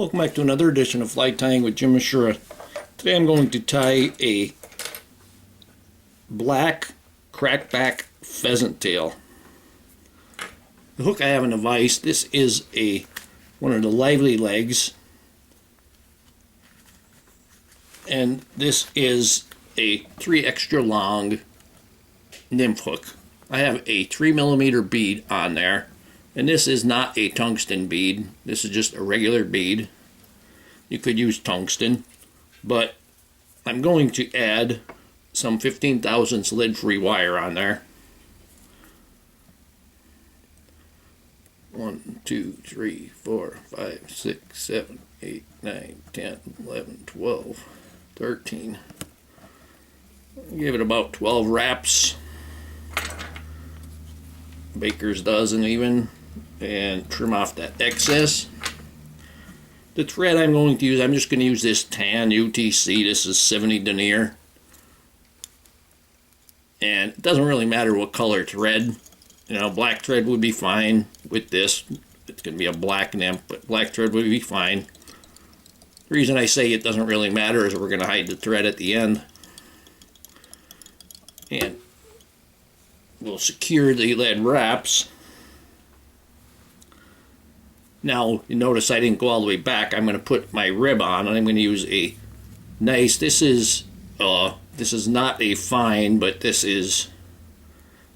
Welcome back to another edition of Fly Tying with Jim Misiura. Today I'm going to tie a black crackback pheasant tail. The hook I have in the vise, this is one of the lively legs, and this is a 3 extra long nymph hook. I have a 3mm bead on there. And this is not a tungsten bead. This is just a regular bead. You could use tungsten, but I'm going to add some 15 thousandths lead-free wire on there. 1, 2, 3, 4, 5, 6, 7, 8, 9, 10, 11, 12, 13. Give it about 12 wraps. Baker's dozen even. And trim off that excess. The thread I'm going to use, I'm just going to use this tan UTC. This is 70 denier. And it doesn't really matter what color thread. You know, black thread would be fine with this. It's going to be a black nymph, but black thread would be fine. The reason I say it doesn't really matter is we're going to hide the thread at the end. And we'll secure the lead wraps. Now, you notice I didn't go all the way back. I'm going to put my rib on, and I'm going to use a nice, this is not a fine, but it's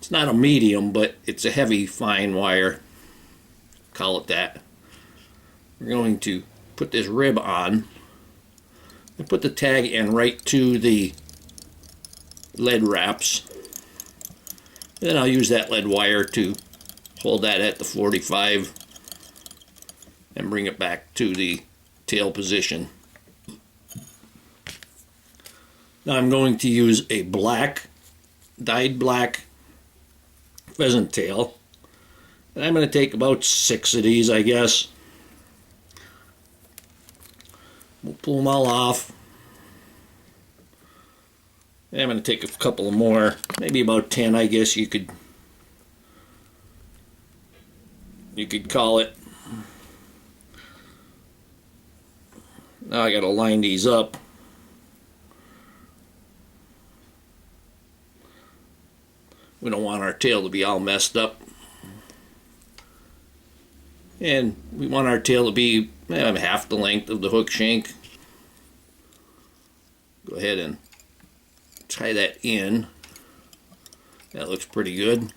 not a medium, but it's a heavy fine wire. Call it that. We're going to put this rib on and put the tag in right to the lead wraps. And then I'll use that lead wire to hold that at the 45 and bring it back to the tail position. Now I'm going to use a dyed black pheasant tail. And I'm going to take about 6 of these, I guess. We'll pull them all off. And I'm going to take a couple more, maybe about 10, I guess you could call it. Now I got to line these up. We don't want our tail to be all messed up. And we want our tail to be half the length of the hook shank. Go ahead and tie that in. That looks pretty good.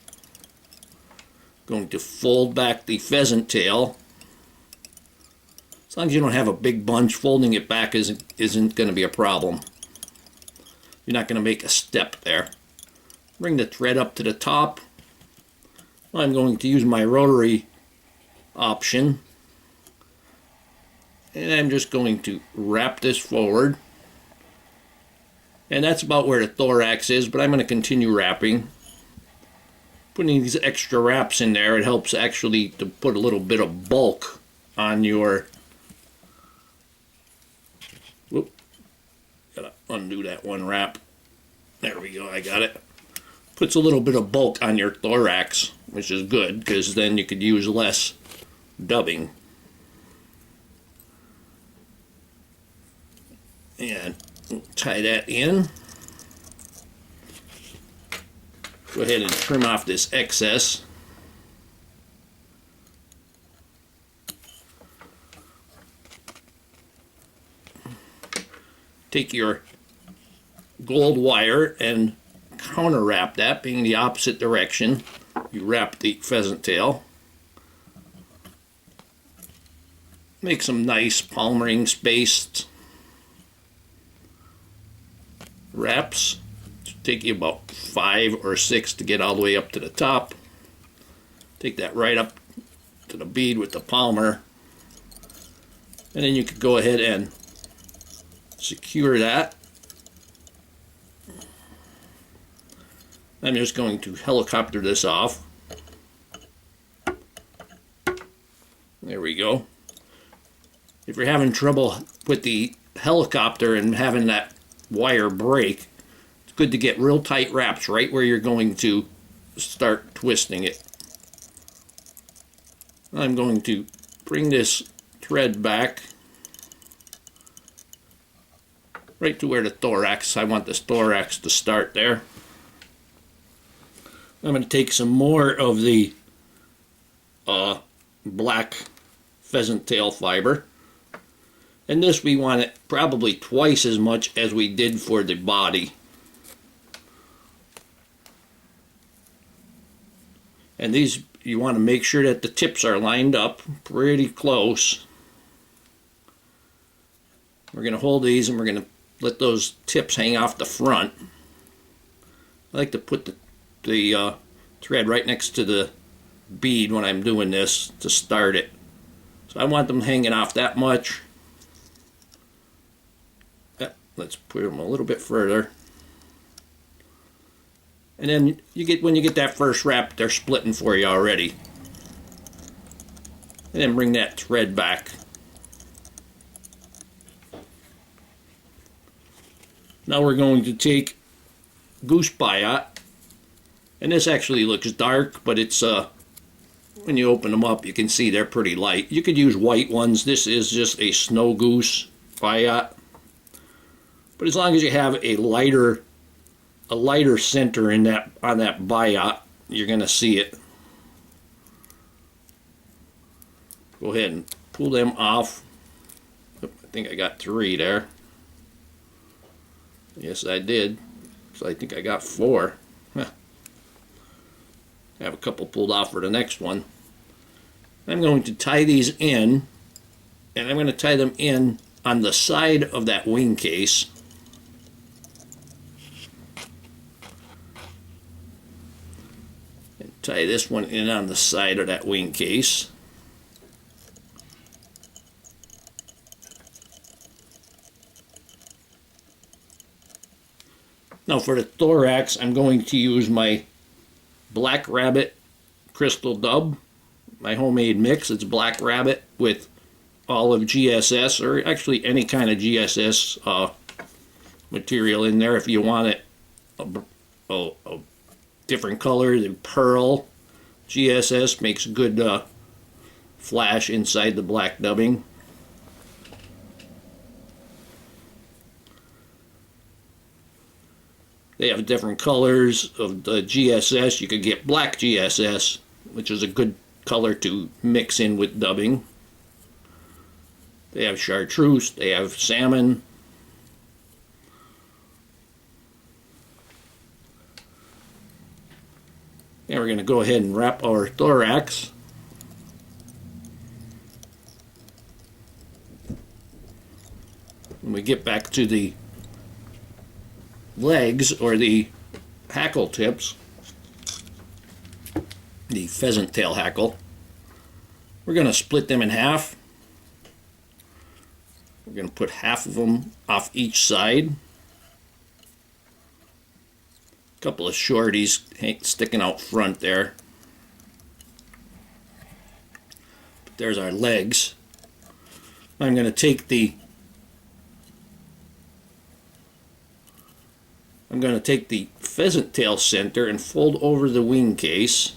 Going to fold back the pheasant tail. As long as you don't have a big bunch, folding it back isn't going to be a problem. You're not going to make a step there. Bring the thread up to the top. I'm going to use my rotary option. And I'm just going to wrap this forward. And that's about where the thorax is, but I'm going to continue wrapping. Putting these extra wraps in there, it helps actually to put a little bit of bulk on your... Whoop. Gotta undo that one wrap. There we go, I got it. Puts a little bit of bulk on your thorax, which is good, because then you could use less dubbing. And tie that in. Go ahead and trim off this excess. Take your gold wire and counter wrap that, being the opposite direction. You wrap the pheasant tail. Make some nice palm ring spaced wraps. It'll take you about 5 or 6 to get all the way up to the top. Take that right up to the bead with the palmer, and then you could go ahead and secure that. I'm just going to helicopter this off. There we go. If you're having trouble with the helicopter and having that wire break, it's good to get real tight wraps right where you're going to start twisting it. I'm going to bring this thread back right to where the thorax, I want this thorax to start there. I'm going to take some more of the black pheasant tail fiber. And this we want it probably twice as much as we did for the body. And these, you want to make sure that the tips are lined up pretty close. We're going to hold these and we're going to let those tips hang off the front. I like to put the thread right next to the bead when I'm doing this to start it. So I want them hanging off that much. Let's put them a little bit further. And then when you get that first wrap, they're splitting for you already. And then bring that thread back. Now we're going to take Goose biot. And this actually looks dark, but it's when you open them up, you can see they're pretty light. You could use white ones. This is just a snow goose biot. But as long as you have a lighter center in that on that biot, you're going to see it. Go ahead and pull them off. I think I got 3 there. Yes, I did. So I think I got 4. I have a couple pulled off for the next one. I'm going to tie these in, and I'm going to tie them in on the side of that wing case. And tie this one in on the side of that wing case. Now for the thorax, I'm going to use my Black Rabbit Krystal dub, my homemade mix. It's Black Rabbit with olive GSS, or actually any kind of GSS material in there. If you want it a different color, the pearl GSS makes good flash inside the black dubbing. They have different colors of the GSS. You could get black GSS, which is a good color to mix in with dubbing. They have chartreuse, they have salmon. And we're going to go ahead and wrap our thorax. When we get back to the legs, or the hackle tips, the pheasant tail hackle, we're going to split them in half. We're going to put half of them off each side. A couple of shorties sticking out front there. But there's our legs. I'm going to take the pheasant tail center and fold over the wing case.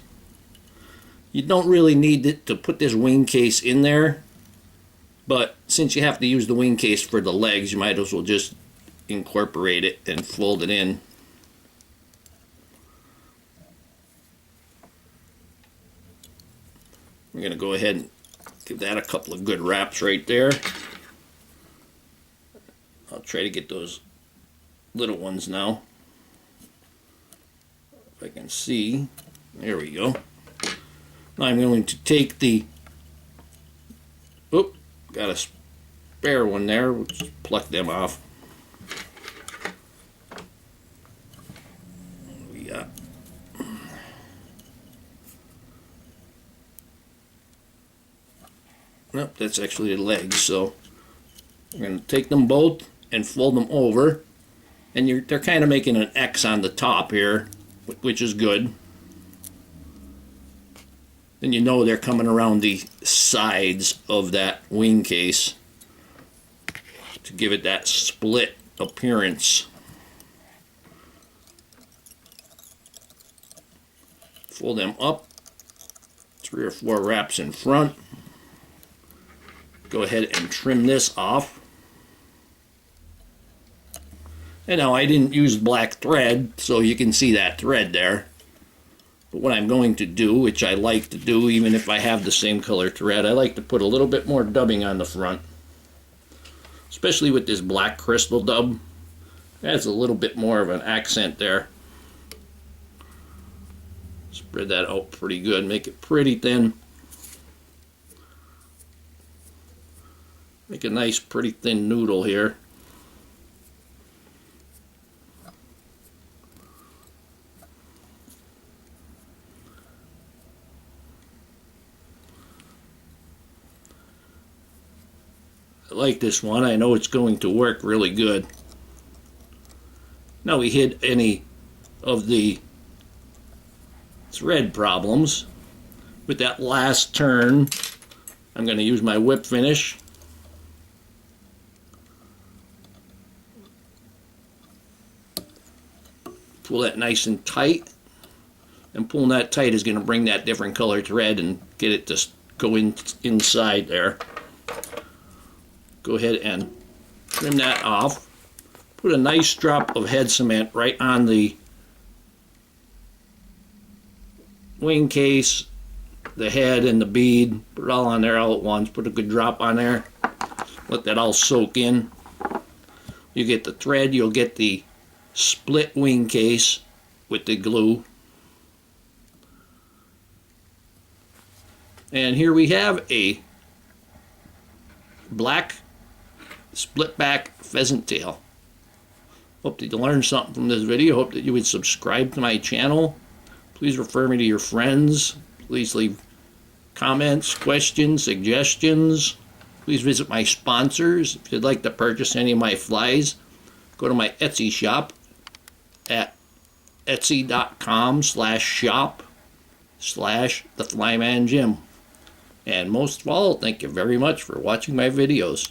You don't really need to put this wing case in there, but since you have to use the wing case for the legs, you might as well just incorporate it and fold it in. We're going to go ahead and give that a couple of good wraps right there. I'll try to get those little ones now. If I can see. There we go. Now I'm going to take the, got a spare one there. We'll just pluck them off. What do we got? Nope, that's actually the legs. So I'm going to take them both and fold them over. And they're kind of making an X on the top here, which is good. Then you know they're coming around the sides of that wing case to give it that split appearance. Fold them up, 3 or 4 wraps in front. Go ahead and trim this off. And now I didn't use black thread, so you can see that thread there. But what I'm going to do, which I like to do even if I have the same color thread, I like to put a little bit more dubbing on the front. Especially with this black Krystal dub. Adds a little bit more of an accent there. Spread that out pretty good, make it pretty thin. Make a nice pretty thin noodle here. I like this one. I know it's going to work really good. Now we hit any of the thread problems. With that last turn, I'm going to use my whip finish. Pull that nice and tight. And pulling that tight is going to bring that different color thread and get it to go inside there. Go ahead and trim that off. Put a nice drop of head cement right on the wing case, the head, and the bead. Put it all on there all at once. Put a good drop on there. Let that all soak in. You get the thread, you'll get the split wing case with the glue. And here we have a black split back pheasant tail. Hope that you learned something from this video. Hope that you would subscribe to my channel. Please refer me to your friends. Please leave comments, questions, suggestions. Please visit my sponsors. If you'd like to purchase any of my flies, go to my Etsy shop at etsy.com/shop/theflymanjim. And most of all, thank you very much for watching my videos.